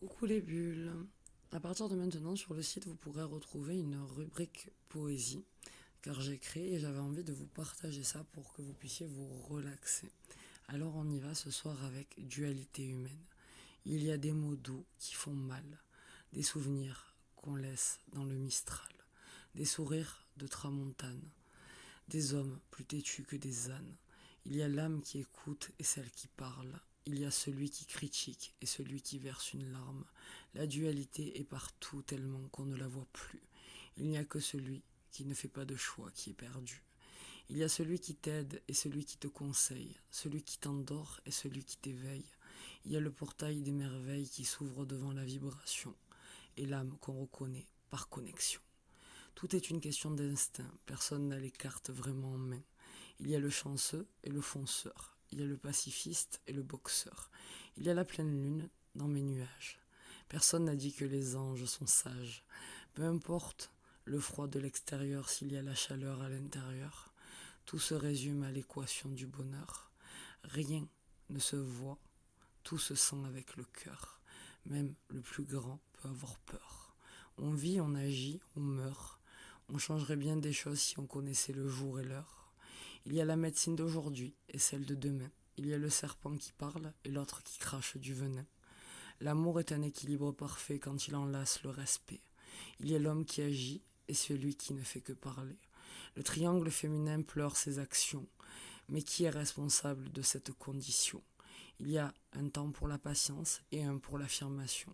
Coucou les bulles. À partir de maintenant, sur le site, vous pourrez retrouver une rubrique poésie, car j'ai créé et j'avais envie de vous partager ça pour que vous puissiez vous relaxer. Alors on y va ce soir avec dualité humaine. Il y a des mots doux qui font mal, des souvenirs qu'on laisse dans le Mistral, des sourires de tramontane, des hommes plus têtus que des ânes. Il y a l'âme qui écoute et celle qui parle. Il y a celui qui critique et celui qui verse une larme. La dualité est partout tellement qu'on ne la voit plus. Il n'y a que celui qui ne fait pas de choix qui est perdu. Il y a celui qui t'aide et celui qui te conseille, celui qui t'endort et celui qui t'éveille. Il y a le portail des merveilles qui s'ouvre devant la vibration et l'âme qu'on reconnaît par connexion. Tout est une question d'instinct, personne n'a les cartes vraiment en main. Il y a le chanceux et le fonceur, il y a le pacifiste et le boxeur. Il y a la pleine lune dans mes nuages. Personne n'a dit que les anges sont sages. Peu importe le froid de l'extérieur s'il y a la chaleur à l'intérieur. Tout se résume à l'équation du bonheur. Rien ne se voit, tout se sent avec le cœur. Même le plus grand peut avoir peur. On vit, on agit, on meurt. On changerait bien des choses si on connaissait le jour et l'heure. Il y a la médecine d'aujourd'hui et celle de demain. Il y a le serpent qui parle et l'autre qui crache du venin. L'amour est un équilibre parfait quand il enlace le respect. Il y a l'homme qui agit et celui qui ne fait que parler. Le triangle féminin pleure ses actions. Mais qui est responsable de cette condition? Il y a un temps pour la patience et un pour l'affirmation.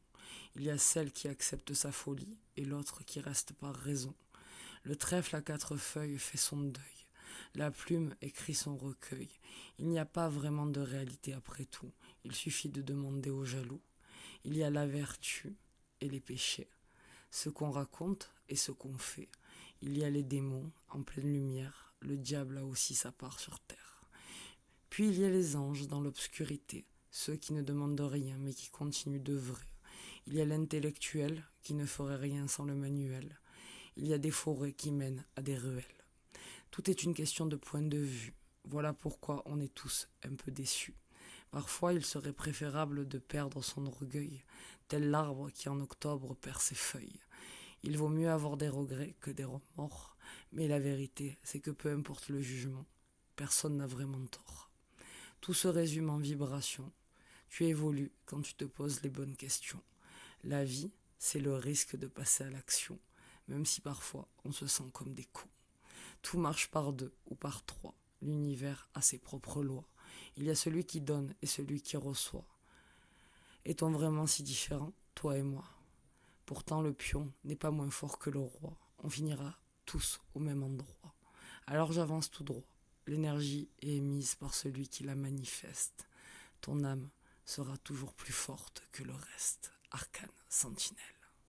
Il y a celle qui accepte sa folie et l'autre qui reste par raison. Le trèfle à 4 feuilles fait son deuil. La plume écrit son recueil. Il n'y a pas vraiment de réalité après tout. Il suffit de demander aux jaloux. Il y a la vertu et les péchés. Ce qu'on raconte et ce qu'on fait. Il y a les démons en pleine lumière. Le diable a aussi sa part sur terre. Puis il y a les anges dans l'obscurité. Ceux qui ne demandent rien mais qui continuent d'œuvrer. Il y a l'intellectuel qui ne ferait rien sans le manuel. Il y a des forêts qui mènent à des ruelles. Tout est une question de point de vue. Voilà pourquoi on est tous un peu déçus. Parfois, il serait préférable de perdre son orgueil, tel l'arbre qui en octobre perd ses feuilles. Il vaut mieux avoir des regrets que des remords, mais la vérité, c'est que peu importe le jugement, personne n'a vraiment tort. Tout se résume en vibration. Tu évolues quand tu te poses les bonnes questions. La vie, c'est le risque de passer à l'action, même si parfois on se sent comme des cons. Tout marche par 2 ou par 3. L'univers a ses propres lois. Il y a celui qui donne et celui qui reçoit. Est-on vraiment si différents, toi et moi? Pourtant le pion n'est pas moins fort que le roi. On finira tous au même endroit. Alors j'avance tout droit. L'énergie est émise par celui qui la manifeste. Ton âme sera toujours plus forte que le reste. Arcane Sentinelle.